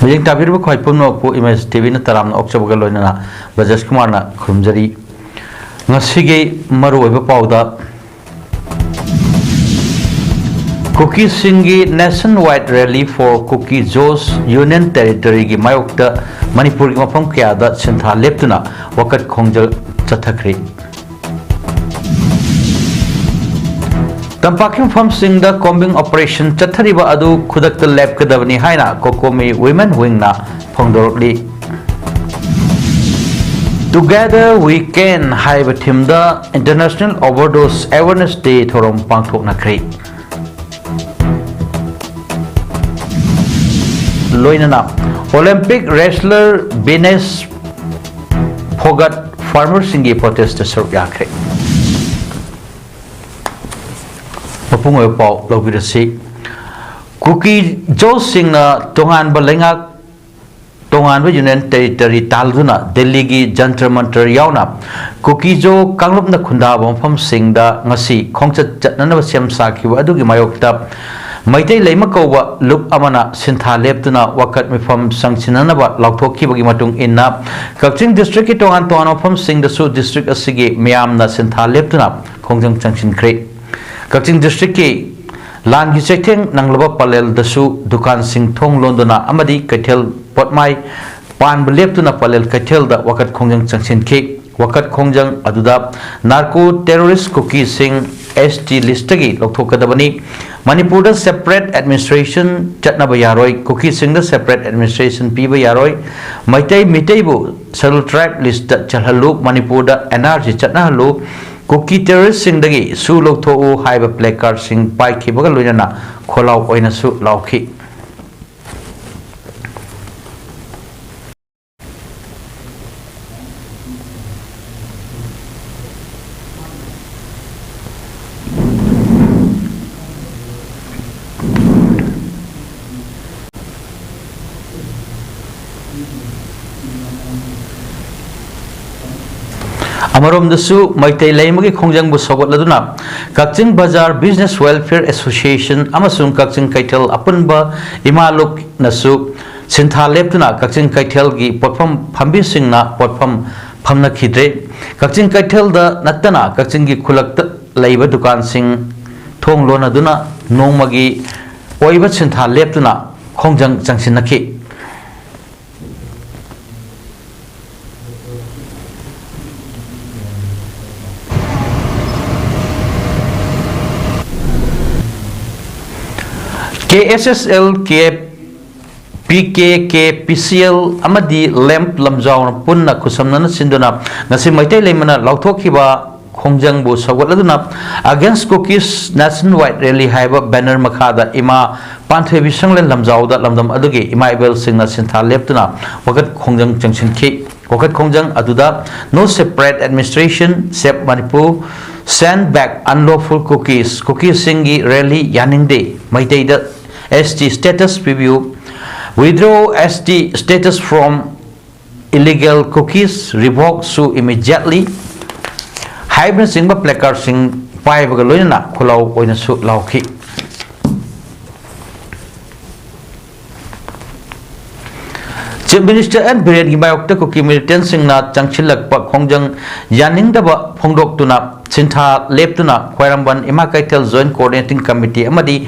Mujing tabir bu khoi pumno pu image TV na taram na okchabuga loina Bajas Kumar na khurumjari ngasige maru oiba pauda Cookie Singi nationwide rally for Cookie Joe's Union Territory gi mayokta Manipur gi mafam kya da sentha leptuna wakat khongjal chathakri Tampakim from Singda combing operation chathariba adu khudakta lab kadabani haina kokomi women wing na phongdorli Together we can haiba thimda International Overdose Awareness Day thorom pangthok nakri Loinana Olympic wrestler Bines Phogat farmer singi protest serve yakre Papungoy pau lobirasi Cookie Joe Singh na tongan balenga tongan ba Union Territory taluna Delhi gi Jantar Mantar yauna Cookie Joe kanglup na khunda bompham Singda ngasi khongchat chatnana ba sem sakhiwa adugi mayokta Maitai leima kauba lup amana sintha leptuna wakat mifam sangchinana ba laukthokki bagi matung inna Kaching district ki tongan tongan ofam Singh da su district asigi miyam na sintha leptuna khongjang changchin kre Kaching district ki lan gi chetheng nanglaba palel dasu dukan sing thong londona amadi kaithel potmai pan beleptuna palel kaithel da wakat khongjang changchin ke wakat khongjang aduda narco terrorist Cookie Singh ST list gi lokthokadabani Manipur da separate administration chatnaba yaroi Cookie Singh da separate administration piba yaroi maitai mitai bu scheduled tribe list da chalhalu Manipur da NRC chatnahalu Cookie terrorist Singh dagi su loktho u haiba placard sing pai khibaga loinana kholau oina su laukhi Amarom dasu maitai laimagi khongjang bu sogot laduna Kaching Bazar Business Welfare Association amasung Kaching Kaitel apunba imaluk nasu sintha leptuna Kaching Kaitel gi potpham phambi singna potpham phamna khidre Kaching Kaitel da natana Kaching gi khulak laiba dukan sing thong lona duna nongmagi oiba sintha leptuna khongjang changsinakhi KSSL PKK PCL amadi lamp lamjaw punna kusamna sinduna ngasi maitai leimana lauthokhiba khongjang bu sawatladuna against cookies nationwide rally haiba banner makhada ima panthwe bisanglen lamjaw da lamdam adugi ima ibel singna sintha leptuna wakat khongjang changsin khi wakat khongjang aduda no separate administration sep Manipur send back unlawful cookies singi rally yaningde maitai da ST status preview withdraw ST status from illegal cookies revoke su immediately hybrid singba placard sing pai baga loina khulau oina su laukhi Chief Minister and Brigade Gibayokta Cookie militant singna changchilak pa khongjang yaning daba phongdok tuna sintha leptuna khwairamban ima kaitel joint coordinating committee amadi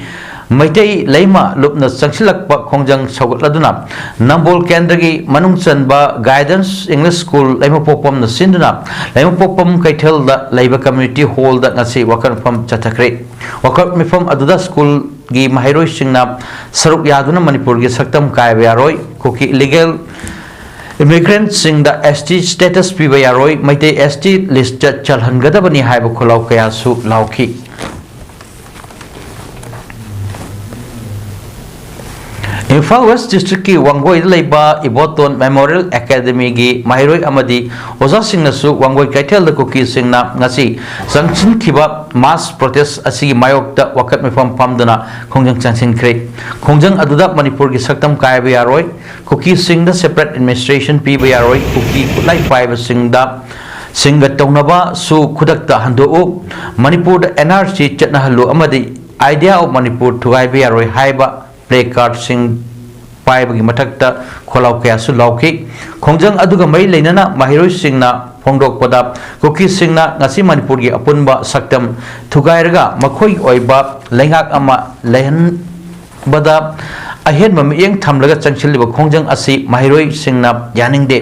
Maitai Laima Lupna Sangsilak Pa Khongjang Saugutladuna Nambol Kendragi Manung Chanba Guidance English School Laima Popam na Sinduna Laima Popam Kaitel da Laiba Community Hall da ngasi wakan fam chathakre wakat mifam aduda school gi mahairoi singna saruk yaduna Manipur gi saktam kaiba yaroi Cookie illegal immigrant sing da ST status piba yaroi Maitai ST list chalhangadabani haiba kholau kaya su laukhi Imphal West District ki Wangoi Laiba Iboton Memorial Academy gi Mahiroi Amadi Oza Singh nasu Wangoi Kaitel da Cookie Singh na ngasi Sangchin Kiba mass protest asigi mayok da wakat mifam pamdana khongjang changsin kre khongjang aduda Manipur gi saktam kaiba yaroi Cookie Singh da separate administration piba yaroi Cookie kutlai paiba Singh da Singha Taunaba su Kudakta Hando Manipur da NRC Chatnahalu Amadi idea of Manipur Tugai Yaroi Haiba play card sing पाइबगी मथक्ता खोलाव कयासु लाउखि खोंजंग अदुगा मई लेनना माहिरोइ सिंगना फोंदोकपदा कुकी सिंगना ngasi manipur gi apunba saktam thugairga makhoi oiba lengaak ama lehan bada ahen mam eng thamlaga changchiliba khongjang asi mahiroi singna yaningde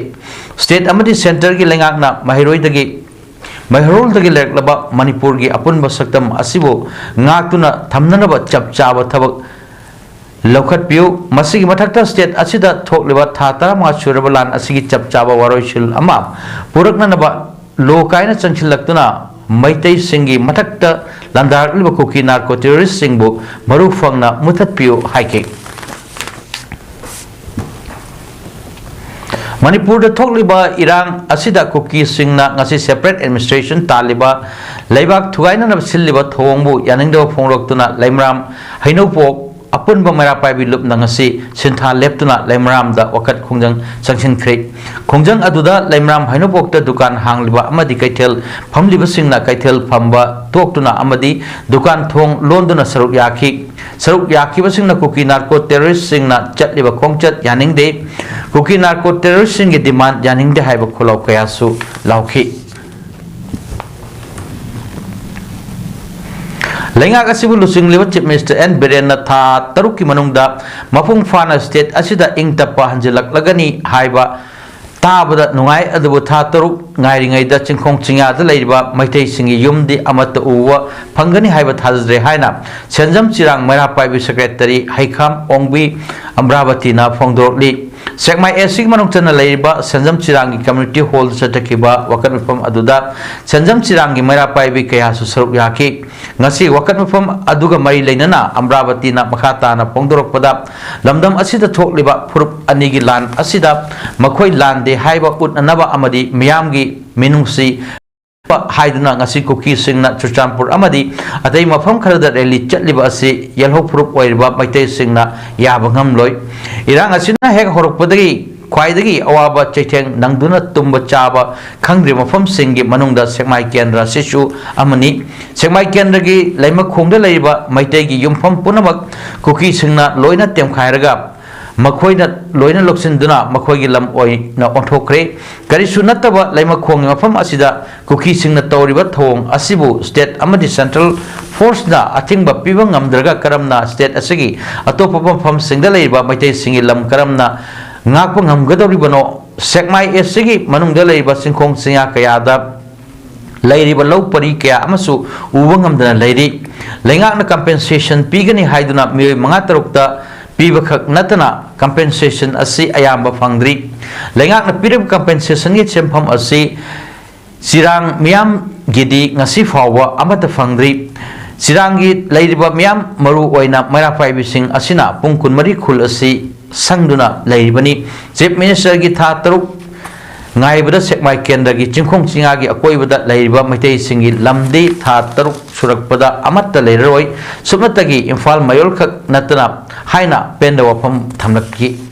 state amadi center gi lengaak na mahiroi dagi mahirol dagi leklaba manipur gi apunba saktam asibo ngaktuna thamnanaba chapchaba thabak लौखट पियो मसीगी मथक्ता state असिदा थोकलिबा थाता मा चुरबलान असिगी चपचाबा वारोइसिल अमा पुरकननबा लोकायना चंचिलक्तुना मैतै सिंगी मथक्ता लंदारलिबा कुकी नार्को टेररिस्ट सिंगबु मरु फंगना मुथत पियो हाइके मणिपुर थोकलिबा इरांग असिदा कुकी सिंगना ngasi सेपरेट एडमिनिस्ट्रेशन तालिबा लेबाक थुगाइना सिल्लिबा थोंगबु यानिंगदो फोंगरक्तुना लेमराम हैनोपोक अपुनबा मेरा पाइबी लुप नंगसी सिंथा लेप्तुना लेमराम दा वखत खोंजंग संगसिन ख्रे खोंजंग अदुदा लेमराम हैनोपोक्ता दुकान हांगलिबा अमदि कैथेल फमलिबा सिंगना कैथेल फमबा तोक्तुना अमदि दुकान थोंग लोंदुना सरुक याखिबा सिंगना कुकी नार्को टेररिस्ट सिंगना चटलिबा खोंगचत यानिंगदे कुकी नार्को टेररिस्ट सिंगी डिमांड यानिंगदे हाइबा खोलाव कयासु लाउखि लेंगा असिबु लुसिंगलिबा चीफ मिनिस्टर एन बिरेन था तरुक की मनुंगदा मफुंग फाना स्टेट असिदा इंग तप्पा हंजिलक्लगनी हाइबा ताबदा नुंगाई अदुबु था तरुक ngairingaida chingkhong chingada leiba maitai singi yumdi amata uwa phangani haiba thajre haina senjam chirang mera paibi secretary haikam ongbi amravati na phongdorli sekmai esig manung chana leiba senjam chirangi community hall chatakiba wakan mifam aduda senjam chirangi mera paibi kaya su saruk yaki ngasi wakan mifam aduga mari leinana amravati na makhata na phongdorokpada lamdam asida thokliba phurup anigi lan asida makhoi lan de haiba utnanaba amadi miyamgi minungsi haiduna ngasi kuki singna chuchampur amadi atai mafam kharada rally chatliba asi yelho phurup oiriba maitai singna yabangam loi irang asina hek horokpadagi khwaidagi awaba chaitheng nangduna tumba chaba khangri mafam singi manungda sekmai kendra sisu amani sekmai kendra gi laima khongda leiba maitai gi yumfam punamak kuki singna loina temkhairaga मखोइना लोइना लोक्सिनदुना मखोइगी लम ओइना ओंथोक्रे करिसु नत्तबा लैमा खोंग मफम असिदा कुकी सिंगना तौरिबा थोंग असिबु स्टेट अमदि सेंट्रल फोर्स ना अथिंगबा पिबा ngamdraga karamna स्टेट असगी अतोप मफम सिंगदा लैबा मैतै सिंगी लम karamna ngakpa ngamgadoribano sekmai esigi manungda lैबा सिंखोंग सिंया कयादा लैरिबा लौपरि कया अमसु उबा ngamdana लैरि लैंगाकना कंपेंसेशन पीगनी हाइदुना मिय मंगा तरुकता पीबखक नतना कंपेंसेशन असी अयाम्बा फंगद्री लेंगाकना पीरब कंपेंसेशन गी चेमफम असी सिरांग मियाम गिदी ngasi फावबा अमत फंगद्री सिरांगी लैरिबा मियाम मरु ओइना मैरा पाइबिसिंग असिना पुंग कुनमरी खुल असी संगदुना लैरिबनी चीफ मिनिस्टर गी था तरुक ngaibada sekmai kendra gi chingkhong chinga gi akoibada laiba maitai singi lamdi tha taruk surakpada amatta leiroi sumnatagi imphal mayol khak natna haina penda wafam thamlakki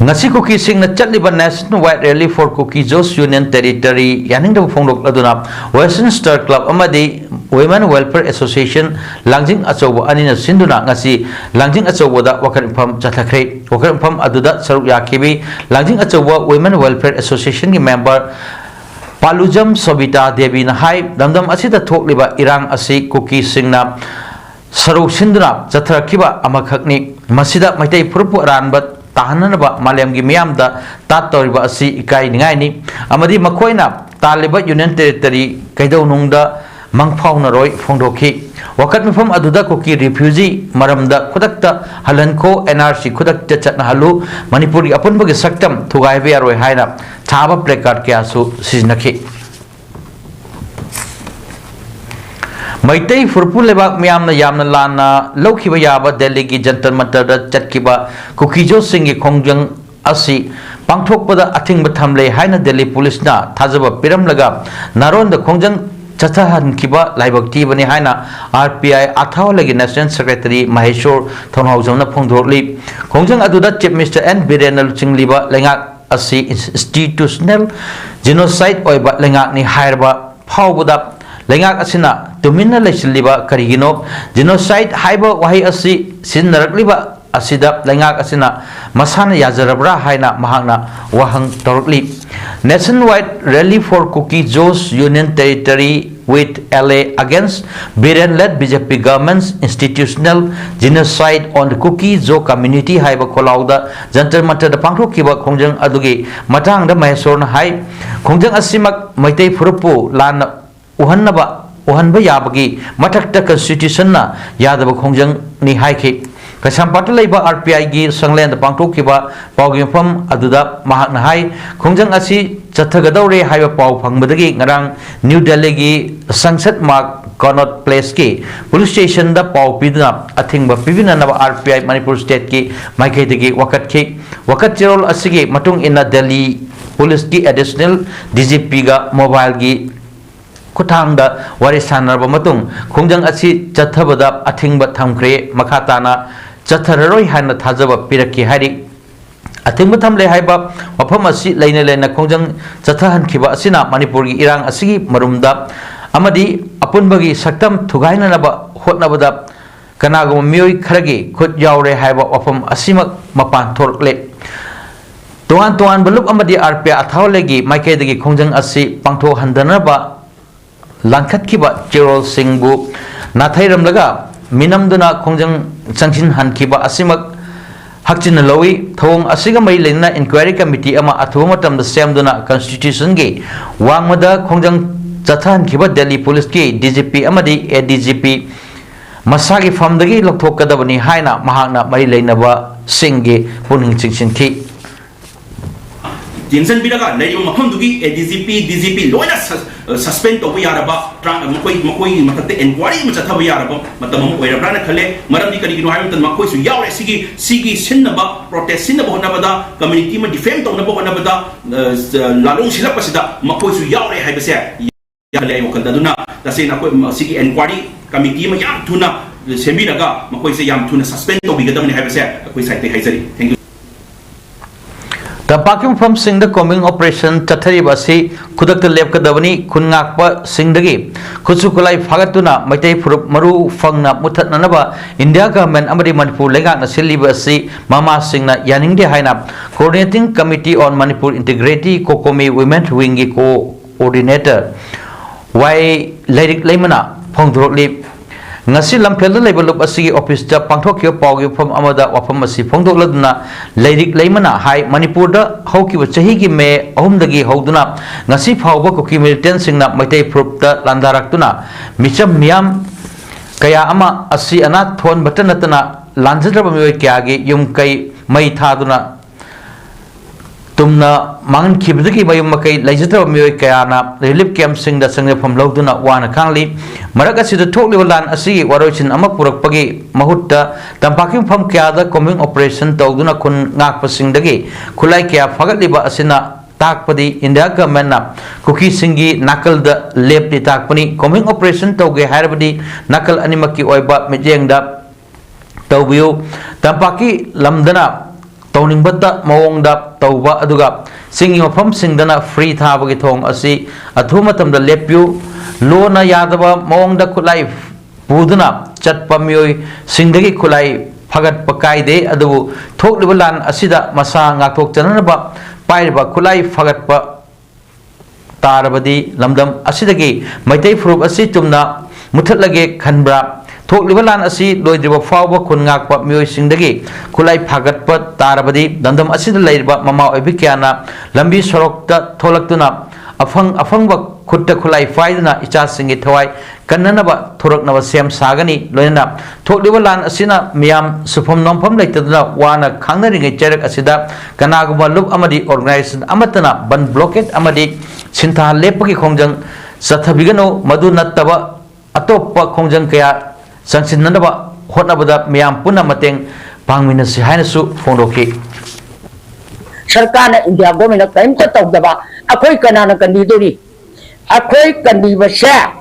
ngasi kuki singna chatliba national white rally for cookie jos union territory yaning da phonglok laduna western star club amadi women welfare association langjing achoba anina sinduna ngasi langjing achoba da wakan pham chathakre wakan pham aduda saruk yakibi langjing achoba women welfare association gi member palujam sobita devi na hai damdam asida thokliba irang asi cookie singna saruk sinduna chathrakiba amakhakni masida maitai purpu ranba tahananaba malemgi miyamda tatoriba asi ikai ningai ni amadi makoina taliba union territory kaidonungda mangphau naroi phongdokhi wakat mifam aduda koki refugee maramda khudakta halanko nrc khudakta chatna halu manipuri apunbagi saktam thugai be aroi haina thaba placard kyasu siznakhi Meitei फुरपु लेबाक मियामना यामना लाना लौखिबा याबा दिल्ली की जंतर मंतर दा चटकिबा कुकीजो सिंगी खोंजंग असि पांगथोकपदा अथिंगबा थमले हाइना Delhi police ना थाजबा पिरमलगा नारोन the खोंजंग चथाहनकिबा लाइबक्ति बनि हाइना आरपीआई आथावलगी नेशनल सेक्रेटरी महेश्वर थोनहाउजमना फोंदोरली खोंजंग अदुदा चीफ मिनिस्टर एन बिरेनल चिंगलिबा लेंगा असि इंस्टीट्यूशनल जेनोसाइड ओइबा लेंगाकनि हायरबा फावबदा लेंगाक असिना तुमिन्ना लेसिलिबा करिगिनो जेनोसाइड हाइबा वाही असि सिनरकलिबा asida lengak asina masana yajarabra haina mahangna wahang torokli nationwide rally for Cookie Joe's Union Territory with LA against Biren-led BJP government's institutional genocide on the Cookie Joe community haiba kolauda jantar mantar da pangthokiba khongjang adugi matang da Mahesorna hai khongjang asimak maitei furupu lan uhanba yabagi mathakta constitution na yadaba khongjang ni haiki Kasampata laiba RPI gi sanglen da pangthokiba pawgi pham aduda mahakna hai khongjang asi chathagadore haiba paw phangbadagi ngarang New Delhi gi Sangsad Mark Connaught Place ki police station da paw piduna athingba pibina na RPI Manipur state ki maikai dagi wakat chirol asigi matung inna Delhi police ki additional DGP ga mobile gi kuthangda wari sanarba matung khongjang asi chathabada athingba thamkhre makhatana chathararoi hana thajaba piraki hari athingba thamle haiba wafam asi leina khongjang chathahan khiba asina Manipur gi irang asigi marumda amadi apunbagi saktam thugaina naba hotnabada kanago mioi kharagi khut yaure haiba wafam asimak mapan thorkle toan balup amadi RPI athawlegi maikaidagi khongjang asi pangtho handanaba langkhat kiba Chirol Singbu nathairam laga minamduna khongjang changsin hankiba asimak hakchin lowi thong asiga mai lena inquiry committee ama athuwa matam da semduna constitution gi wangmada khongjang chathan kiba Delhi police ki DGP amadi ADGP masagi famdagi lokthokadabani haina mahakna mai leinaba singgi puning chingsin ki Jensen bilaga lay mafam dugi DGP loina suspend to yaraba makoi matate inquiry machatha yaraba matam oirabra na khale maramdi kari gino hayum tan makoi su yaure sigi sinnaba protest sinnaba honabada community ma defend to na honabada lalong silap pasida makoi su yaure haibase yale ayo kaldaduna tasina ko sigi inquiry committee ma yam thuna sembiraga makoi se yam thuna suspend to bigadamni haibase koi site haizari thank you Tampakim from Singh the coming operation Chathari Basi Kudak Lep Kadavani Kunakpa Singhdagi Kutsukulai Fagatuna Matai Maru Fangna Mutat Nanaba India government Amadi Manipur Lega Nasili Basi Mama Singna Yaning de Hainap Coordinating Committee on Manipur Integrity Kokomi Women Wingi Coordinator Why Lyric Lemana Pongdroli ngasi lamphel da level asigi office da pangthokyo pawgi phom amada wafam asi phongdokladuna leirik leimana hai Manipur da haukiba chahi gi me ahum dagi hauduna ngasi phawba kuki militant singna maitai proof da landaraktuna micham miyam kaya ama asi ana thon batanatana lanjadraba mioi kyagi yum kai mai thaduna tumna mangan khibdagi mayum makai laijatra mioi kayana relief camp sing da sangne phom loduna wana khangli marak asida thokliba lan asi warochin amak purakpagi mahutta tampakim phom kya da coming operation tawduna kun ngakpa singdagi khulai kya fagatliba asina takpadi India government na kuki singi nakal da lep di takpani coming operation tawge harabadi nakal animaki oiba mijeng da tawbiu tampaki lamdana Towning bata mawong da tawba aduga singi mafam singdana free thabagi thong asi athumatam da lepyu lona yadaba mawong da khulai puduna chatpa mioi singdagi khulai phagat pakai de adu thokliba lan asida masa ngakthok chananaba pairiba khulai phagat pa tarabadi lamdam asidagi maitai frup asi tumna muthatlage khanbra thokliba lan asi loidriba fawba khungakpa mioi singdagi khulai phagatpa tarabadi dandam asida leiriba mama oibikyana lambi sorokta tholaktuna afangba khutta khulai faiduna icha singi thawai kannanaba thoraknaba sem sagani loina thokliba lan asina miyam sufam nompham leitaduna wana khangnaringai cherak asida kanaguma lup amadi organization amatana ban blockade amadi sintha lepagi khongjang sathabigano madu nattaba atoppa khongjang kaya Sangsinanaba hotnabada miyam puna mateng pangminasi hainasu phondoki Sarkar India government kaim ta tawdaba akoi kanana kandidori akoi kandiba sha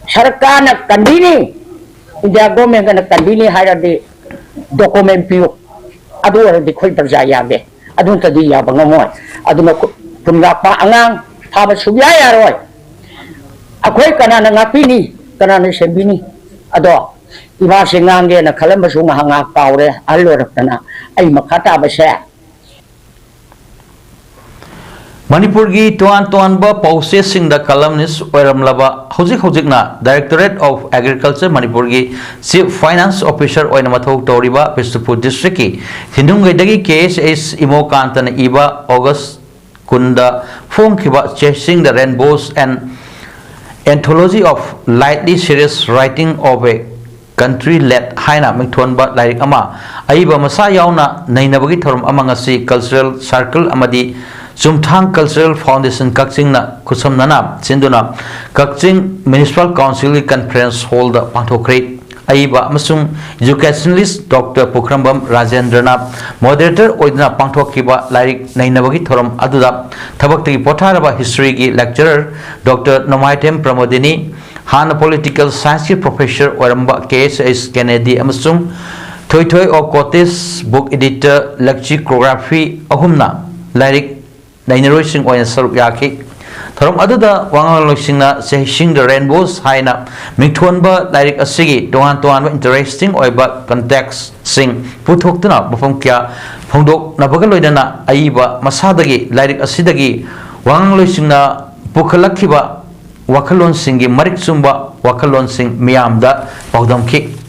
sarkar na kandini India government kana kandini hairade document piu adu aradi khoi parja yabe adun tadi ya bangamoy aduna punga pa angang thaba subya yaroi akoi kanana ngapini kanana sembini ado iba singange na khalam basu ngahanga kaure allo raktana ai makhata base Manipur gi tuan ba processing da columnist oiramlaba hojik na Directorate of Agriculture Manipur gi Chief Finance Officer oina mathau toriba Bishnupur District ki Hindungai dagi KSS Imo Kantana iba August kunda phone khiba chasing the rainbows and anthology of lightly serious writing of a country led haina mingthon ba lairik ama aiba masa yauna nainabagi thorum amangasi cultural circle amadi Sumthang Cultural Foundation Kakching na kusam nana sinduna Kakching Municipal Council Conference Hall da pangthokre aiba amasung educationalist Dr. Pukhrambam Rajendrana moderator oidna pangthokkiba lairik nainabagi thorum aduda thabakti potharaba history gi lecturer Dr. Nomaitem Pramodini Han political science ki professor oramba KSS Kennedy amasung Thoithoi of Cotes book editor lexicography ahumna lairik Nainarosing oil saruk yaki Thorum aduda wangalosingna sing the rainbows haina mingthonba lairik asigi tuan interesting oiba context sing puthokna mafam kya phongdok nabagaloidana aiba masadagi lairik asidagi wangalosingna pukhalakhiba wakhalon singi marik sumba wakhalon sing miyamda paudam ki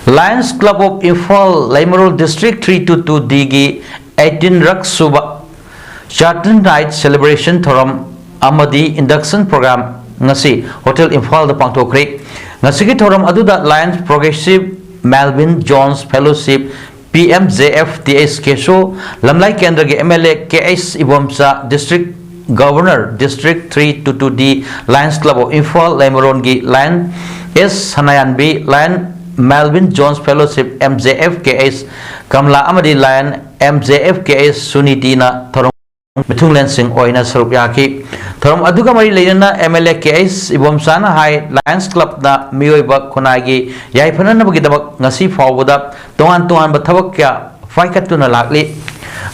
Lions Club of Imphal Laimorol District 322 Digi 18 Rak Suba Charter Night Celebration Thorum Amadi Induction Program ngasi Hotel Imphal da pangthokre ngasi ki thorum aduda Lions Progressive Melvin Jones Fellowship PMJF TS Kesho Lamlai Kendra ge MLA KS Ibomsa District Governor District 322D Lions Club of Imphal Laimorol gi Lion S Hanayan B Lion Melvin Jones Fellowship MJF KS Kamla Amadi Lion MJF KS Suniti na thorum Mithunglen Singh oina sarup yaki thorum aduga mari leina MLA KS Ibomsana Hai Lions Club na miyoiba khunagi yaifana nabagi dabak ngasi fawbada tuan ba thabak kya faikatuna lakli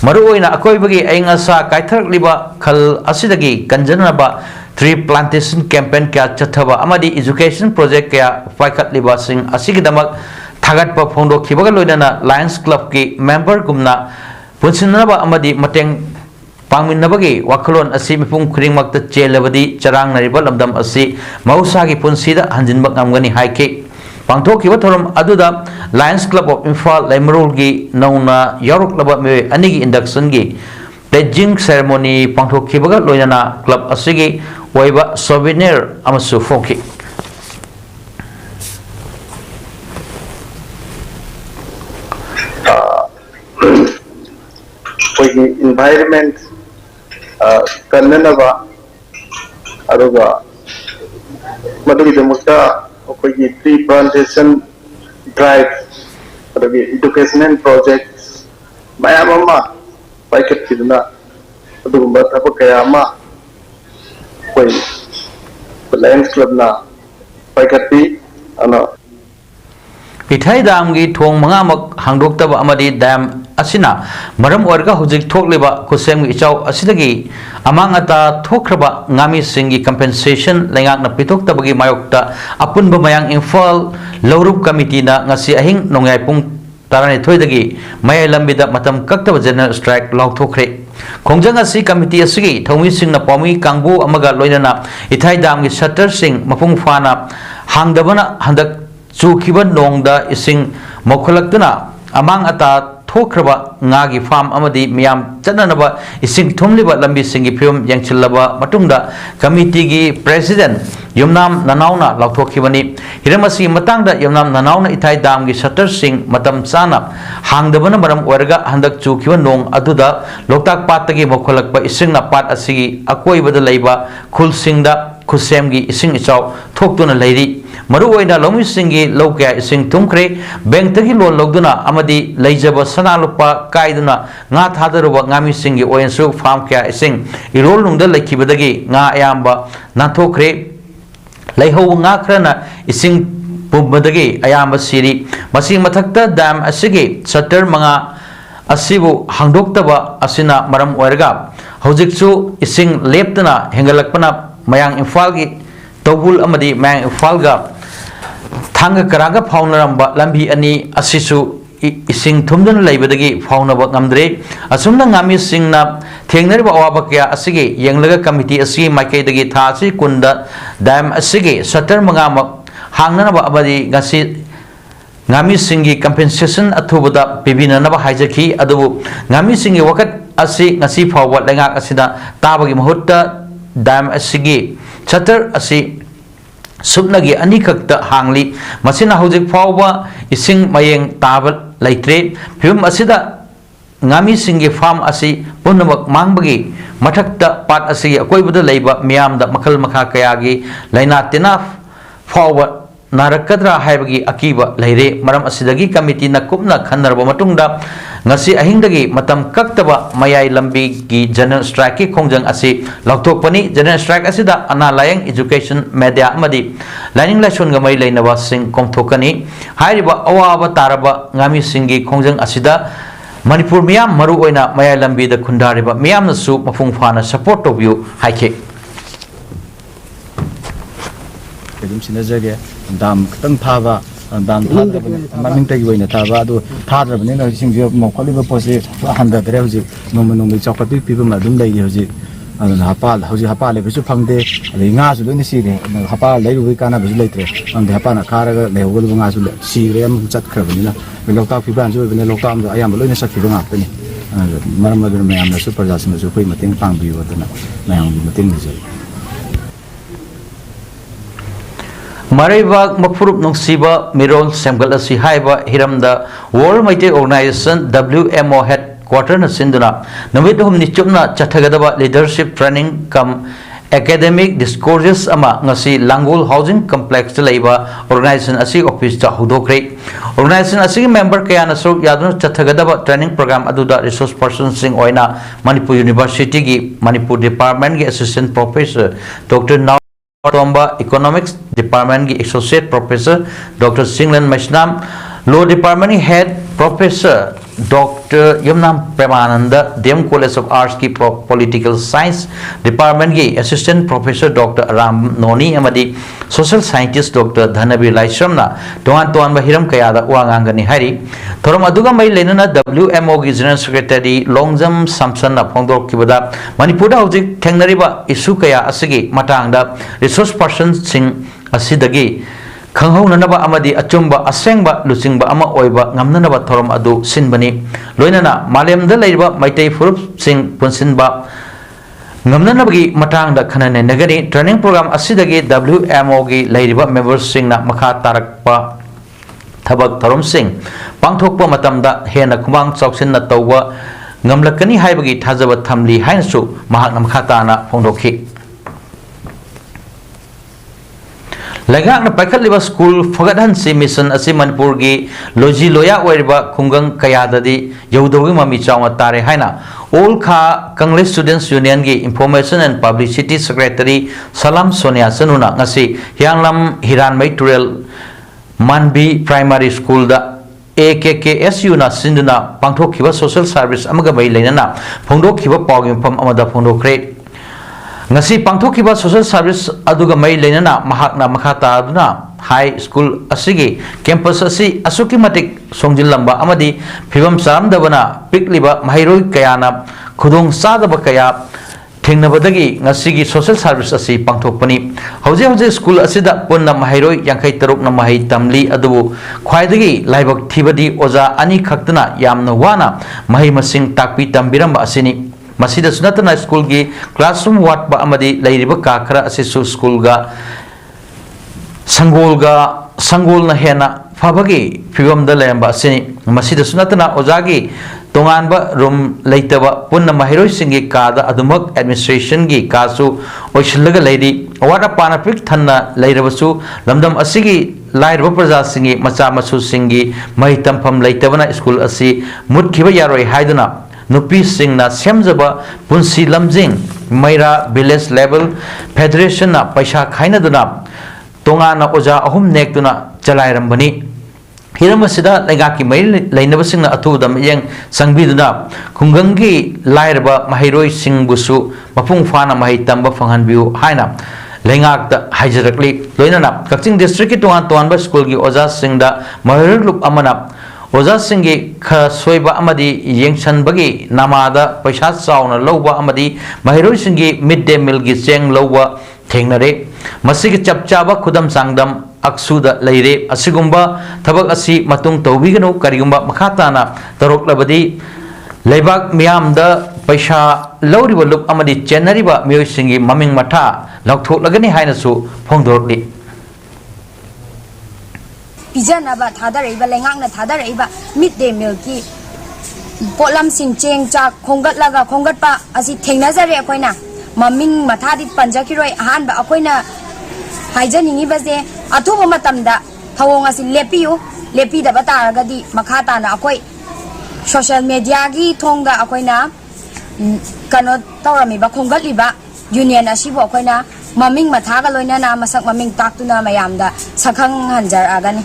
maru oina akoi bagi aingasa kaithak liba khal asidagi kanjanaba tree plantation campaign kya chathaba amadi education project kya faikat liba sing asigi damak thagat pa phongdo khibaga loinana Lions Club ki member gumna punsinaba amadi mateng pangminnabagi wakhalon asi mipung khringmakta chelabadi charang nariba lamdam asi mausa gi punsida hanjinba ngamgani haike pangthokkiba thorum aduda Lions Club of Imphal Laimorol gi nauna yaruklaba me anigi induction gi pledging ceremony pangthokkibaga loinana club asigi oiba souvenir amasu foki environment kannanaba aduga madugi demukta akoigi tree plantation drive adugi educational projects mayamama paikat kiduna adugumba thapa kayama koi Lions Club na paikati ana Ithai dam gi thong mangamak hangdoktaba amadi dam asina maram orga hojik thokliba kusem gi chau asidagi amang ata thokraba ngami singi compensation lengak na pitoktabagi mayokta apunba mayang Imphal Laurup Committee na ngasi ahing nongyai pung tarani thoidagi mayai lambida matam kaktaba general strike lauthokre Kongjang asi committee asigi thomi sing na pami kangbu amaga loinana ithai dam gi shutter sing mapung fana hangdabana handak chukhiba nongda ising mokholakduna amang ata thokraba ngagi farm amadi miyam chananaba ising thumliba lambi singi phim yangchillaba matungda committee gi president Yumnam Nanauna lauthokibani hiramasi matangda Yumnam Nanauna ithai dam gi shutter sing matam chana hangdabana maram orga handak chukhiba nong aduda loktak patagi mokholakba ising na pat asigi akoibada leiba khulsingda khusem gi ising ichau thoktuna leiri maru oina lomi singi lokya ising tumkre bank tagi loan logduna amadi leijaba sana lupa kaiduna nga thadaruba ngami singi oyensu farm kya ising irol nungda lekhibadagi nga ayamba nathokre leiho nga khrana ising pumbadagi ayamba siri masing mathakta dam asigi shutter manga asibu hangdoktaba asina maram oirga hojikchu ising leptana hengalakpana mayang imphal gi tawbul amadi mayang imphal ga thanga karaga faunaramba lambi ani asisu ising thumdun leibadagi faunaba ngamdre asumna ngami singna thengnariba awaba kya asigi yenglaga committee asi makai dagi thasi kunda dam asigi satar mangama hangnanaba abadi gasi ngami singi compensation athubada pibina naba haijaki adubu ngami singi wakat asi ngasi phawwa lengak asida tabagi mahutta dam asigi satar asi subnagi ani khakta hangli masina hojik phawwa ising mayeng tabal laitre phim asida ngami singi farm asi punamak mangbagi mathakta pat asi akoibada leiba miyamda makhal makha kayagi laina tena phawwa narakadra haibagi akiba leire maram asidagi committee na kupna khanarba matungda ngasi ahingdagi matam kaktaba mayai lambi gi general strike ki khongjang asi lautokpani general strike asida ana layang education media amadi lining lashon ga mai leinaba sing komthokani hairiba awaba taraba ngami singi khongjang asida manipur miyam maru oina mayai lambi da khundariba miyam na su mafung phana support to view haike kedum sinajage dam katang thaba dam thada maming tagi waina thaba adu thadra bane na singje mokoli ba pose handa dre hoji nomi chokati pibu ma dum lai hoji aduna hapal hoji hapal le bisu phangde ale nga su loi si re hapal lai ru kana bisu laitre ande hapal na khara ga le hogol nga su si re am chat khra bani na lokta piban ju bane lokta am ayam loi na sakhi nga pani maram aduna mayam na su parjasim su khoi mating pang bi wadana mayam mating ni Maribag Mapurub Nungsiba Mirol Semgal Asi Haiba Hiramda World Mighty Organization WMO Headquarter na Sinduna Namidhum Nichumna Chathagadaba Leadership Training Come Academic Discourses Ama Ngasi Langul Housing Complex Laiba Organization Asi Office Ta Hudokre Organization Asi member Kayana Suruk Yaduna Chathagadaba Training Program Aduda Resource Person Sing Oina Manipur University Gi Manipur Department Gi Assistant Professor Dr. Tomba Economics Department की Associate Professor Dr. Singlan Mashnam Law Department Head Professor Dr. Yumnam Premananda DM College of Arts की Political Science Department की Assistant Professor Dr. Ram Noni amadi Social Scientist Dr. Dhanabir Laisramna Tuan Bahiram Kayada Uangangani Hari Thorom Aduga Mai Lenana WMO की General Secretary Longjam Samson na Phongdok Kibada Manipur Hojik Thengnariba issue kaya asigi matangda resource person sing asidagi khanghaunanaba amadi achumba asengba lucingba ama oiba ngamnanaba thorom adu sinbani loinana malemda leiba maitei furup sing punsinba ngamnanabagi matangda khanane nagari training program asidagi WMO gi leiriba members singna makha tarakpa thabak thorom sing pangthokpa matamda hena khumang choksinna tawwa ngamlakani haibagi thajaba thamli hainasu mahakna makha tana phongdokhi Lagak na paikhat liba school fagadhan si mission asi Manipur gi loji loya oiriba khungang kayadadi yaudogi mami chawa tare haina all kha Congress Students Union gi Information and Publicity Secretary Salam Sonia Sanuna ngasi Hyanglam Hiranmai Turel Manbi Primary School da AKKSU na sinduna pangthokhiba social service amaga bai leinana phongdokhiba pawgi pham amada phongdokre ngasi pangthokhiba social service aduga mai leinana mahakna makhata aduna high school asigi campus asi asuki matik songjilamba amadi phibam saramdabana pikliba mahairoi kayana khudong sadaba kaya thengnabadagi ngasigi social service asi pangthokpani hoje school asida punna mahairoi yankai taruk na mahai tamli adubu khwaidagi laibak thibadi oja ani khaktana yamna wana mahai masing takpi tambiramba asini masida sunatana school gi classroom wat ba amadi leiriba ka khara asisu school ga sangol na hena fabagi fibam da lamba asini masida sunatana ojagi tonganba room leitaba punna mahiroi singi kada adumak administration gi kasu oislaga leidi awara panapik thanna leirabasu lamdam asigi lairba praja singi macha masu singi mai tampham leitabana school asi mutkhiba yaroi haiduna nupi singna semjaba punsi lamjing maira village level federation na paisa khaina duna tongana oja ahum nek duna chalai rambani हिरम असिदा लेगाकी मै लेनबसिंग अथुदम यंग संगबिदुना खुंगंगी लायरबा महिरोय सिंगबुसु मपुंग फाना महि तंबा फंगहनबिउ हाइना लेंगाक हाइजरकली लोइनाना कक्चिंग डिस्ट्रिक्ट की तोहान तोहानबा स्कूल की ओजा सिंगदा महरर लुप अमना ओजा सिंगी खसोइबा अमदी येंगसनबगी नामादा पैसा चावना लौबा अमदी महिरोय सिंगी मिड डे मील की चेंग लौबा थेंगनरे मसिग चपचाबा खुदम सांगदम अक्सुदा लेरे असिगुंबा थबक असि मतुंग तौबिगनु करिगुंबा मखाताना तरोकलबदी लेबाक मियामदा पैसा लौरिबा लुप अमदी चेनरिबा मियोइसिंगी ममिंग मथा लौथोकलगनि हाइनसु फोंदोरली पिजनबा थादरइबा लेंगाकना थादरइबा मिड डे मील की पोलम सिंग चेंग चाक खोंगतलगा खोंगतपा असि थेंगनजरे अखोइना ममिंग मथादि पंजकिरोय अहानबा अखोइना हाइजनिंगी बजे अथुब मतमदा थवोंग असि लेपियु लेपिदबा तारगदी मखा ताना अखोइ सोशल मीडिया की थोंगा अखोइना कनो तौरमिबा खोंगतलिबा यूनियन असिबो अखोइना ममिंग मथागा लोइनाना मसक ममिंग ताक्तुना मयामदा सखंग हंजर आगनी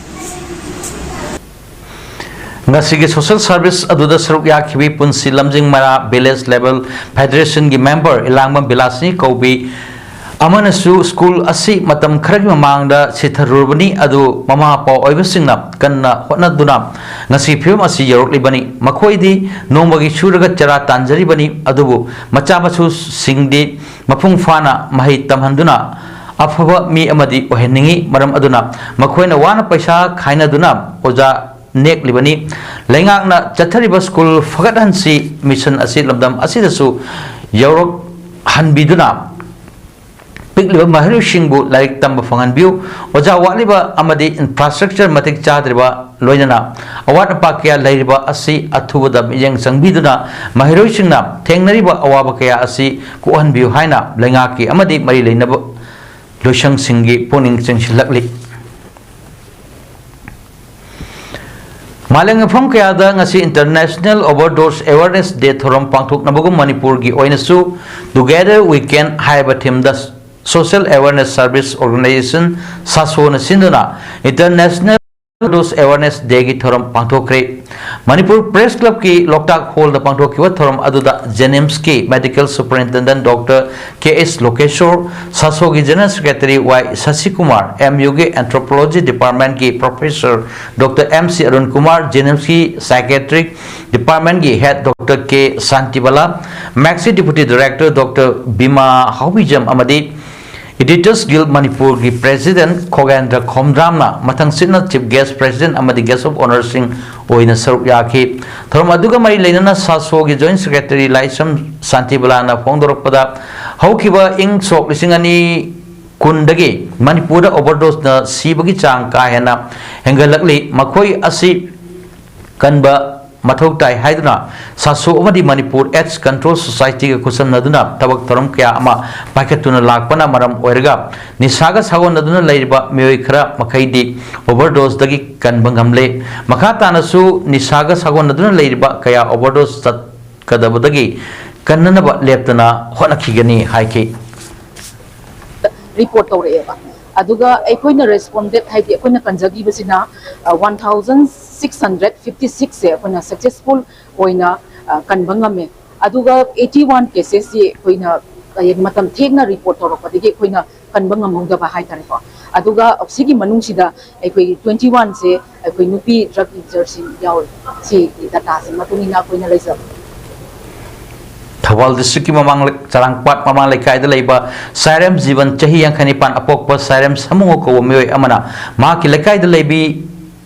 ngasi social service aduda saruk yakhibi punsi lamjing mara village level federation gi member ilangma bilasni kobi amanasu school asi matam kharagi mamangda sitharubani adu mama pa oibasingna kanna hotnaduna ngasi phim asi yoroklibani makhoidi nomagi suraga chara tanjari bani adubu macha machu singdi mapung fana mahi tamhanduna afaba mi amadi oheningi maram aduna makhoina wana paisa khaina duna oja नेक लिबनी लेंगाकना चथरिबा school फगत हंसी mission असि लमदम असिदसु यौरक हनबिदुना पिकलिबा महरु सिंगबु like तंब फंगनबिउ ओजा वालिबा अमदी infrastructure मतिक चाद्रिबा लोइनना अवाट पाकिया लैरिबा असि अथुबदा young संगबिदुना महरु सिंगना थेंगनरिबा अवाबा कया असि कुहनबिउ हाइना लेंगाकी अमदी मरि लेनबा Loisang सिंगी पुनिंग चंगसिलकली मालेंग फम कयादा ngasi international overdose awareness day thorom pangthoknabugum manipur gi oinasu together we can haiba theme the social awareness service organization sasona sinduna international overdose awareness day gi thorom pangthokre manipur press club ki loktak hall da pangthokkiwa thorom aduda jenims ki medical superintendent dr ks lokeshwar saso gi general secretary y sasi kumar mu gi anthropology department ki professor dr mc arun kumar jenims ki psychiatric department ki head dr k santibala maxi deputy director dr bima hawbijam amadi editors guild manipur ki president khogendra khomdramna mathang sinna chief guest president amadi guest of honor sing oina saruk yakhi thorom aduga mari leinana saso gi joint secretary laisam santibala na phongdorokpada haukiba ing sok lisingani kundagi manipur da overdose na sibagi chang ka hena hengalakli makhoi asi kanba mathau tai haiduna saso amadi manipur AIDS control society ga kusam naduna tabak thorom kya ama paketuna lakpana maram oirga nisaga sagon naduna leiba meoi khara makhaidi overdose dagi kanbangamle makhata nasu nisaga sagon naduna leiba kaya overdose tat kadabudagi kannanaba leptana honakhigani haiki report tawreeba aduga aikoina responded haidi aikoina kanjagi basina 1656 se aikoina successful oina kanbangame aduga 81 cases ye aikoina matam thegna report tawrokpadigi aikoina kanbangamongda ba haitare ko aduga oxigi manungsida aikoi 21 se aikoi nupi drug users yaw si data se matungina aikoina leisa Thawal district ki mamang charangpat mamang lekai da leiba Sairem Jivan chahi yankhani pan apokpa Sairem samungo ko mioi amana ma ki lekai da leibi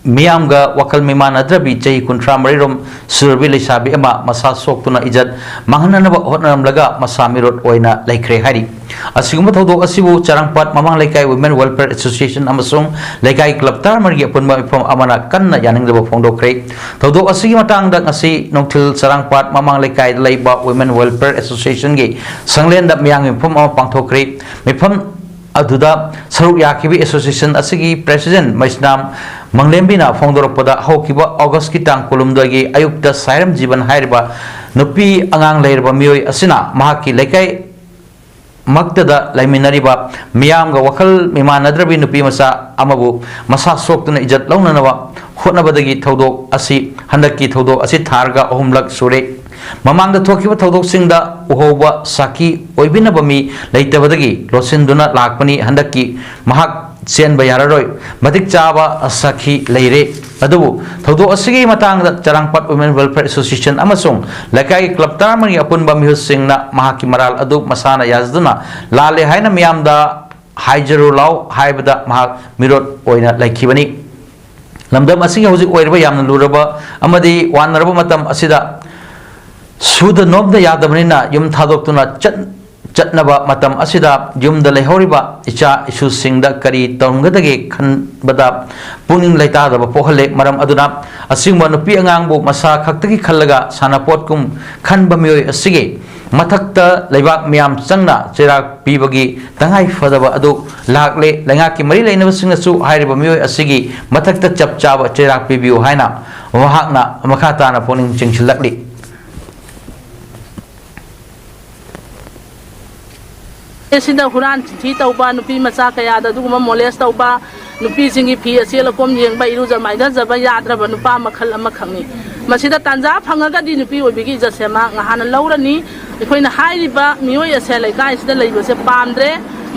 miyam ga wakal miman adrabi chahi kuntra marirom surbi leisabi ama masa soktuna ijat mahanana ba hotnam laga masamirot oina laikre hari asiguma thodok asibu charangpat mamang lekai women welfare association amasung lekai club tar margi punma ifom amana kanna yaning leba phongdokre thodok asigi matang da ngasi nongthil charangpat mamang lekai leiba women welfare association gi sanglen da miyang ifom ama pangthokre mifam aduda saruk yakibi association asigi president maisnam manglembina phongdorokpada hokiba august ki tang kolumdagi ayukta Sairem Jivan hairiba nupi angang leirba mioi asina mahaki lekai मक्तदा लैमिनरिबा मियामगा वखल मिमानद्रबि नुपि मसा अमबु मसा सोक्तुना इज्जत लौननबा होटनबदगी थौदोक असि हंदकी थौदोक असि थारगा अहुमलक सुरे ममांग थोकिबा थौदोकसिंगदा उहोबा साकी ओइबिनबमी लैतबदगी लोसिंदुना लाकपनी हंदकी महाक चेनबा याररोय मतिक चाबा साखी लैरे अदुबु थौदोक असिगी मतंगदा चरांगपाट वुमेन वेलफेयर एसोसिएशन अमसोंग लकाई क्लब तारमनी अपुनबा मिहुसिंगना महाकी मराल अदु मसाना याजदुना लाले हाइना मियामदा हाइजरु लाउ हाइबदा महाक मिरोट ओइना लैखिबनी लमदम असिगी हौजिक ओइरबा यामना लुरबा अमदी वानरबा मतम असिदा सुद नोबदा यादबनिना युम थादोक्तुना चटनबा मतम असिदा युमदा लेहौरिबा इचा इशुसिंगदा करी तौंगदगे खनबदा पुनिंग लैतादबा पोहले मरम अदुना असिंगबा नुपि अंगांगबु मसा खक्तगी खल्लगा सानापोटकुम खनबा मियोय असिगे मथक्ता लेबाक मियाम चंगना चिराग पीबगी तंगाई फदबा अदु लाकले लंगाकी मरी लेनबसिंगसु हाइरिबा मियोय असिगी मथक्ता चपचाबा चिराग पीबियो हाइना वहाकना मखाताना पुनिंग चिंगसिलकली सिदा हुरान थी तौबा नुपी मचा कयाद दुगुम मोलेस तौबा नुपी सिंगी फी असेलकोम येंबा इरुजा माइदा जबा याद्रबा नुपा मखल अमा खंगनी मसिदा तांजा फंगगदी नुपी ओबिगी जसेमा ngahana लौरनी अखोइना हाइरिबा मियोय असे लैकाय सिदा लैबसे पामद्रे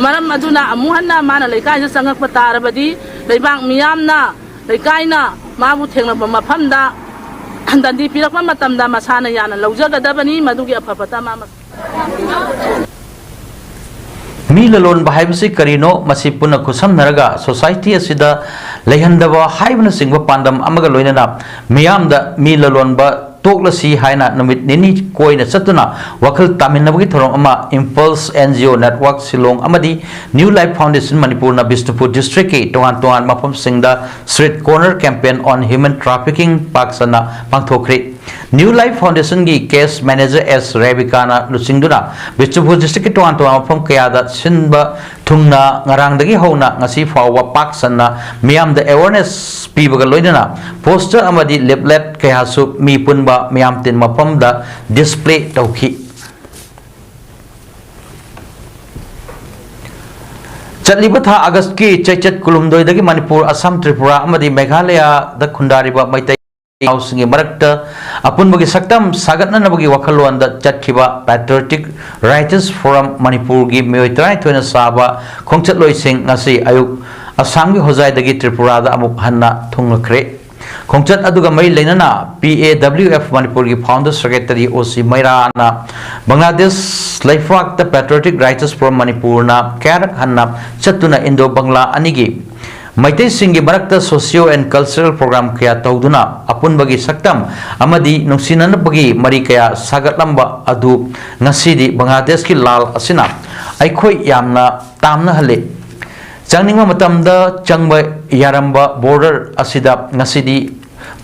मरम अदुना अमुहन्ना माना लैकाय से संगक तारबदी लैबाक मियामना लैकायना माबु थेंगनबा मफमदा दंदी पिरकमा मतमदा मसाना याना लौजगदबनी मदुगी अफफता मामा मी ललोन बाहाइबसी करिनो मसी पुना खुसम नरगा सोसाइटी असिदा लेहंदबा हाइबना सिंगबा पांडम अमगा लोइनना मियामदा मी ललोन बा तोकलसी हाइना नमित निनी कोइना चतुना वखल तामिनबगी थरों अमा इम्पल्स एनजीओ नेटवर्क सिलोंग अमदी न्यू लाइफ फाउंडेशन मणिपुर ना बिष्णुपुर डिस्ट्रिक्ट के तोहान तोहान मफम सिंगदा street corner campaign on human trafficking पाकसना पांगथोखरे न्यू लाइफ फाउंडेशन की केस मैनेजर एस रेबिकाना लुसिंगदुना बिष्णुपुर डिस्ट्रिक्ट के तोहान तोहान मफम कयादा सिनबा थुंगना ngarangdagi hona ngasi fawa paksana miyamda awareness pibaga loinana poster amadi leaflet kayasu mi punba miyam tin mapamda display tauki चलिबा था अगस्त की चैचत कुलुमदोइदगी मणिपुर असम त्रिपुरा अमदी मेघालय द खुंडारिबा मैतै हाउसिंग मरक्ता अपुनबगी सक्तम सागतनबगी वखलोन द चटखिबा पैट्रियोटिक राइट्स फोरम मणिपुर की मियोइत्राय थोइना साबा खोंचत लोइसिंग ngasi ayuk असम की होजाइदगी त्रिपुरा द अमुक हन्ना थुंगखरे खोंचत अदुगा मै लेनना PAWF मणिपुर की फाउंडर सेक्रेटरी ओसी मैराना बांग्लादेश लाइफाक द पैट्रियोटिक राइट्स फोरम मणिपुर ना कैरक हन्ना चतुना इंडो बांग्ला अनिगी मैतै सिंगी मरक्ता सोशियो एंड कल्चरल प्रोग्राम कया तौदुना अपुनबगी सक्तम अमदी नुसिननबगी मरी कया सागतलंबा अदु ngasiदी बांग्लादेश की लाल असिना अखोई यामना तामना हले चंगनिंगमा मतमदा चंगबा यारंबा बॉर्डर असिदा ngasiदी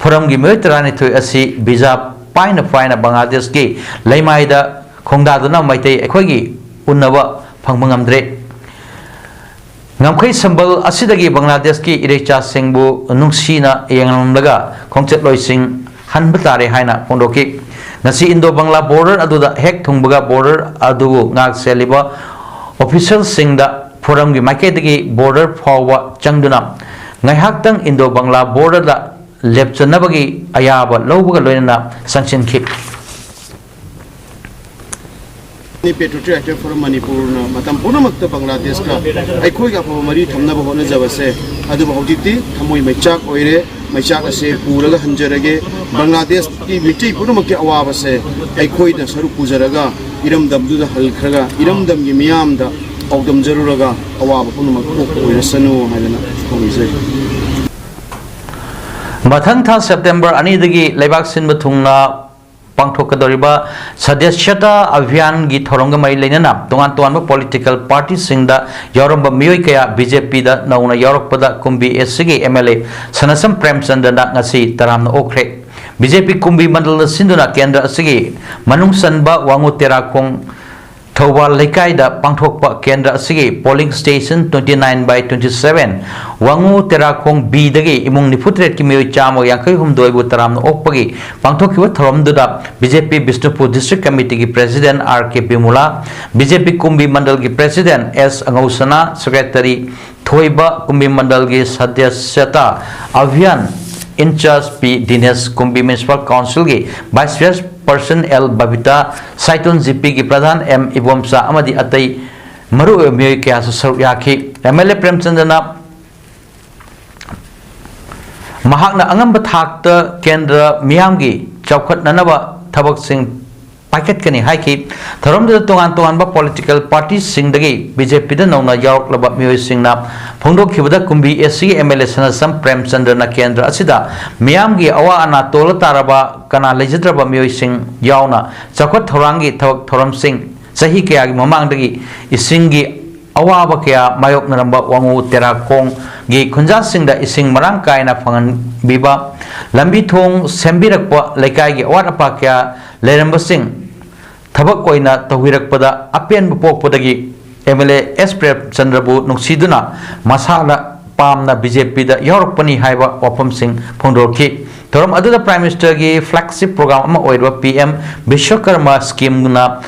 फोरमगी मेतरानि थोय असि वीजा पाइना पाइना बांग्लादेश की लैमाइदा खोंदादुना Meitei अखोईगी उन्नबा फंगमंगमद्रे ngam sambal asidagi Bangladesh ki irecha singbu nungsina yengamlaga khongchet loising hanbatare haina pondoki ngasi Indo Bangla border aduda hek thungbaga border adu ngak seliba official singda forum gi market gi border fawa changduna ngaihaktang Indo Bangla border da lepchanabagi ayaba lowbaga loinana sanction ki ni petrotri actor for manipur na matam punamakta bangladesh ka aikoi ga mari thamna ba hona jabase adu bahutiti thamoi maichak oire maichak ase puraga hanjarage bangladesh ki mitai punamak ke awaba se aikoi da saru pujaraga iram damdu da halkhraga iram dam gi miyam da awdam jaruraga awaba punamak ko oire sanu haina khomizai mathang tha September ani dagi laibak sin bathungna पांथोकदोरिबा सदस्यता अभियान की थोरंग मई लेना तोान तोान political party सिंगदा यौरंबा मियोय कया BJP दा नौना यौरकपदा Kunbi एसगी MLA Sanasam प्रेमचंदना ngasi तरामना ओखरे BJP Kunbi मंडल सिंधुना केंद्र असगी मनुंग सनबा वांगु तेराखोंग Thawal Lekaida Pangthokpa Kendra Asigi polling station 29/27 Wangu Terakong B dagi imung nifutret ki meoi chamo yankai humdoi bu taram no okpagi pangthokkiba thorom duda BJP Bishnupur District Committee ki President RK Bimula BJP Kumbi Mandal ki President S Angausana Secretary Thoiba Kumbi Mandal ki Sadyasyata Abhiyan in charge P Dinesh Kumbi Municipal Council ki Vice Person L Babita Saitun GP ki Pradhan M Ibomsa amadi atai maru meoi kya su saruk yakhi MLA Premchandana Mahakna angamba thakta kendra miyamgi chawkhat nanaba thabak sing paket kani haiki tharom da tongan ba political parties sing dagi BJP da nongna yarok laba mioi sing na phongdok khibada kumbi SC MLA sanasam Premchandra na kendra asida miyamgi awa ana tola taraba kana lejidraba mioi sing yauna chawkhat thorangi thabak thorom sing sahi kya gi mamang dagi isingi awaba kya mayok naramba wangu terakong gi khunja singda ising marang kaina phangan biba lambi thong sembirakpa lekai gi awat apa kya leramba sing thabak oina tawhirakpada apen bupokpadagi MLA S Premchandrabu nungsiduna masala pamna BJP da yorokpani haiba wapam sing phongdorki thorom aduda Prime Minister gi flagship program ama oirwa PM Vishwakarma scheme na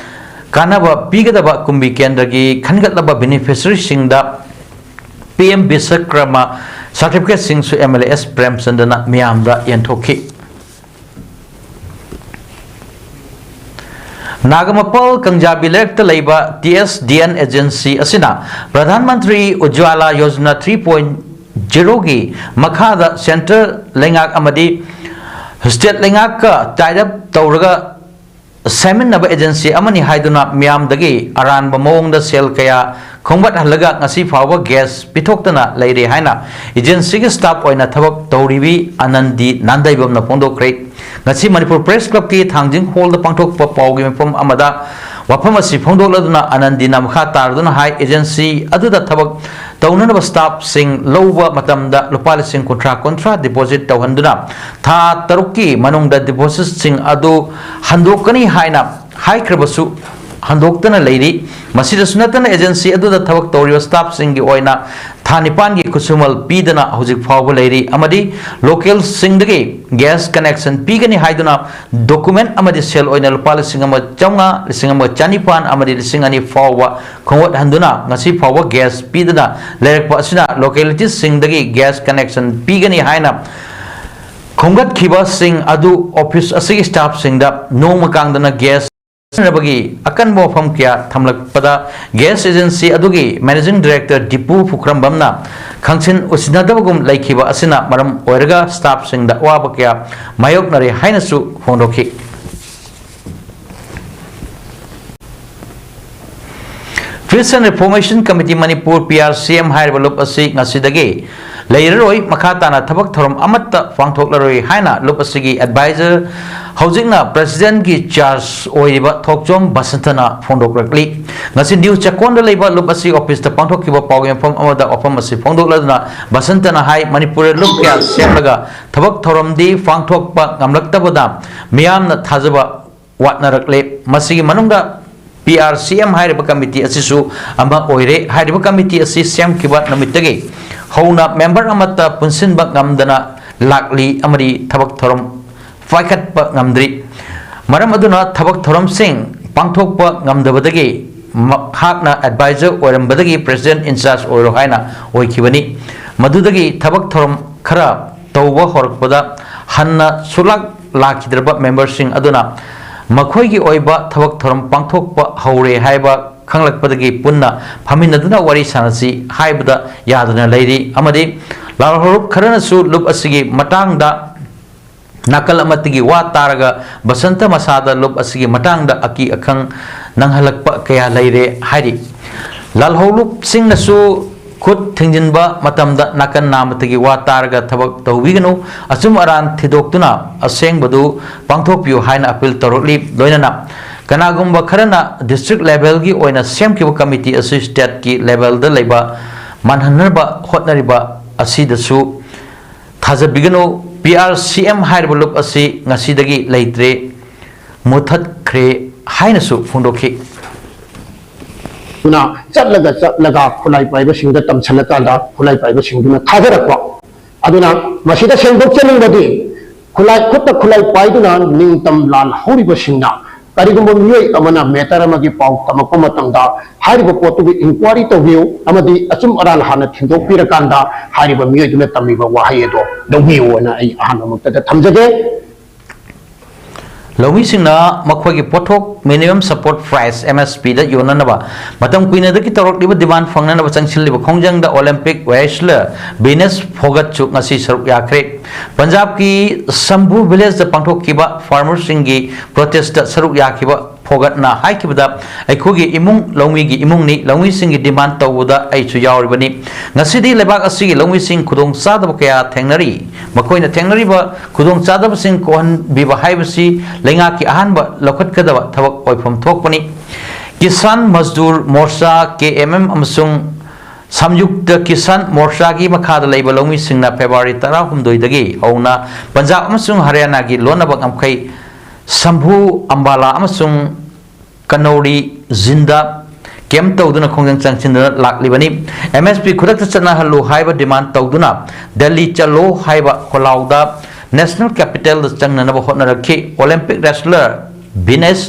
kanaba pigadaba kumbi kendra gi khangatlaba beneficiary singda PM Vishwakarma certificate sing su MLA S Premchandra miyamda yenthoki Nagamapal Kangjabi Lekta Leiba TSDN agency asina Pradhan Mantri Ujjwala Yojana 3.0 gi makhada center lengak amadi state lengak ka tied up tawraga seminaba agency amani haiduna miyam dagi aranba mawongda sel kaya khongbat halaga ngasi fawa gas pithokdana leire haina agency gi staff oina thabak tawribi Anandi Nandaibam na phongdokre ngasi Manipur Press Club ki thangjing hall da pangthok pa pawgi mapam amada wapam asi phongdokladuna Anandi namkha tarduna hai agency aduda thabak taunana staff sing lowa matamda lupal sing kontra deposit tawhanduna tha taruki manungda deposit sing adu handokani haina hai krabasu handoktana leiri masida sunatana agency aduda thabak tawriwa staff sing gi oina thanipan gi kusumal pidana hojik fawba leiri amadi local singdagi gas connection pigani haiduna document amadi sel oina lupal singama chaunga singama chanipan amadi singani fawba khongwat handuna ngasi fawba gas pidana lerekpa asina locality singdagi gas connection pigani haina khonggat khiba sing adu office asigi staff singda nongma kangdana gas bagi akan mofam kya thamlak pada gas agency adugi managing director Dipu Fukrambamna khangsin usinadabagum laikhiba asina maram oiraga staff singda waba kya mayok nare hainasu phondokhi Peace and Reformation Committee Manipur PRCM haibalop asi ngasidagi leiroi makhatana thabak thorom amatta pangthoklaroi haina lopasigi advisor hojingna president gi charge oiba thokchom basantana phondokrakli ngasi new chakonda leiba lopasi office ta pangthokkiba pawgem phom amada ofam asi phondokladuna basantana hai Manipur lokya semlaga thabak thorom di pangthokpa ngamlaktabada miyamna thajaba watnarakle masigi manungda PRCM haiba committee asisu ama oire haiba committee asi sem kiba namitagi hauna member amata punsinba ngamdana lakli amari thabak thorom faikatpa ngamdri maram aduna thabak thorom sing pangthokpa ngamdabadagi hakna advisor oirambadagi president in charge oiro haina oikibani madudagi thabak thorom khara tawba horakpada hanna sulak lakidraba member sing aduna makhoi gi oiba thabak thorom pangthokpa haure haiba khanglakpadagi punna phaminaduna wari sanasi haibada yaduna leiri amadi lalhorup kharana su lup asigi matangda nakal amatigi wa taraga basanta masada lup asigi matangda aki akhang nanghalakpa kaya leire hairi lalholup singna su khut thingjinba matamda nakan namatagi wa taraga thabak tawbiganu asum aran thidoktuna asengbadu pangthokpiu haina appeal toroli loinana kanagumba kharana district level gi oina semkiba committee asu state ki level da leba manhanarba hotnariba asidasu thajabiganu PRCM haiba lup asi ngasidagi leitre muthat khre hainasu phundokhi तुना चलगा खुलाई पाइबसिंग तमसलकांदा खुलाई पाइबसिंग थाजरक्वा अदुना मसीदा सेंदोक्चनिंगदि खुलाई खुद खुलाई पाइदुना निंतम लाल हौरिबसिंगना करिगुंबो मियोय अमना matter अमगी पाउ तमको मतंदा हारिबो पोतुगी inquiry तोबियो अमदी अचुम rural हाना थिंदोक्पिरकांदा हारिबो मियोयदुना तमिबो वाहायदो दौबियोना आई अहानमक्तदा थमजगे लौमी सिंगना मखोगी पोथोक minimum support price MSP दा योननबा मतम कुइना दकी तौरकलिबा demand फंगननबा चंगसिलिबा खोंजंगदा Olympic wrestler बिनेस फोगत चुक ngasi सरुक याखरे पंजाब की संभू village दा पांथोकिबा farmer सिंगी प्रोटेस्ट दा सरुक याखिबा फोगतना हाइकिबदा अखोगी इमुंग लौमी की इमुंग नि लौमी सिंगी डिमांड तौबदा आइचु यावरिबनी ngasiदी लेबाक असिगी लौमी सिंग खुदोंग चादब कया थेंगनरी मखोइना थेंगनरीबा खुदोंग चादब सिंग कोहन बिबा हाइबसी लेंगा की अहानबा लखतकदबा थबक ओइफम थोकपनी किसान मजदूर मोर्चा KMM अमसुंग संयुक्त किसान मोर्चा की मखादा लेबा लौमी सिंगना फेब्रुवारी 13 दगी औना पंजाब अमसुंग हरियाणा की लोनबक अमखै संभू अंबाला अमसुंग कनौरी जिंदा केम तौदुना खोंजंग चंगचिंदना लाक्लिबनी MSP खुदक चना हल्लु हाइबा डिमांड तौदुना दिल्ली चलो हाइबा कोलाउदा नेशनल कैपिटल चंगनब होटनरखी ओलंपिक रेसलर बिनेस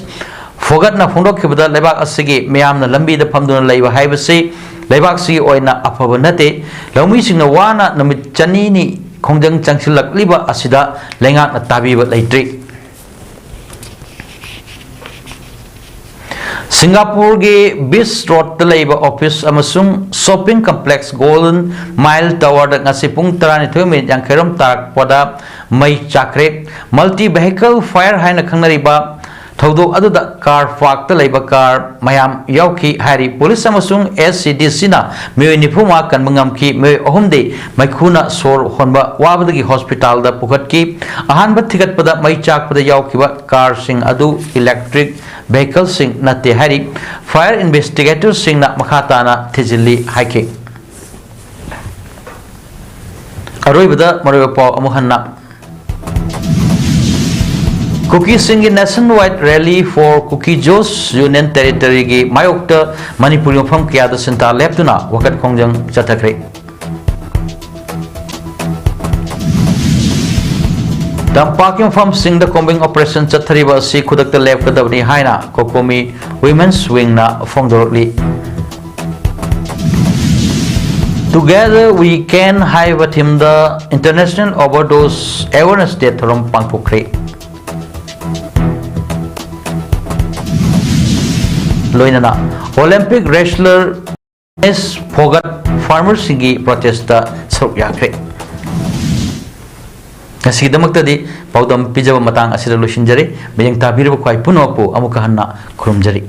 फोगतना फोंदोखिबदा लेबाक असिगी मयामना लंबीदा फमदुना लेबा हाइबसी लेबाक सिगी ओइना अफब नते लौमी सिंगना वाना नमित चनीनी खोंजंग चंगसिलक्लिबा असिदा लेंगाकना ताबीबा लेट्री सिंगापुर के बीच रोड लेबा ऑफिस अमसुंग shopping complex Golden Mile Tower ngasi pung 12 minute yankhairom tarakpada mai chakre multi vehicle fire haina khangnariba थौदो अदुदा कार पार्क ता लेबा कार मयाम याउखी हारी पुलिस अमसुंग SCDC ना मियोय निफुमा कनमंगमखी मियोय अहुमदे मैखुना सोर होनबा वाबदगी हॉस्पिटल दा पुखतकी अहानबा थिगतपदा मै चाकपदा याउखिबा कार सिंग अदु इलेक्ट्रिक vehicle सिंग नते हारी फायर इन्वेस्टिगेटर सिंग ना मखाताना थिजिली हाइके अरोइबदा मरोय पाव अमुहन्ना कुकी सिंह nationwide rally for Kuki जोस यूनियन टेरिटरी की मायोक्ता मणिपुरी मफम कियादा सिंता लेप्तुना वकत खोंजंग चथखरे तंपाकी मफम सिंह द कॉम्बिंग ऑपरेशन चथरीबा सि खुदकता लेपकदबनी हाइना कोकोमी वुमेन्स विंग ना फोंगदोरली Together we can have a team the International Overdose Awareness Day from Pangpokre. लोइनना ओलंपिक रेसलर एस फोगत फार्मर सिंगी प्रोटेस्ट सरुक याखरे ngasigidamakta paudam pijaba matang asida losinjari meyang tabirba kwai punopu amuka hanna khurumjari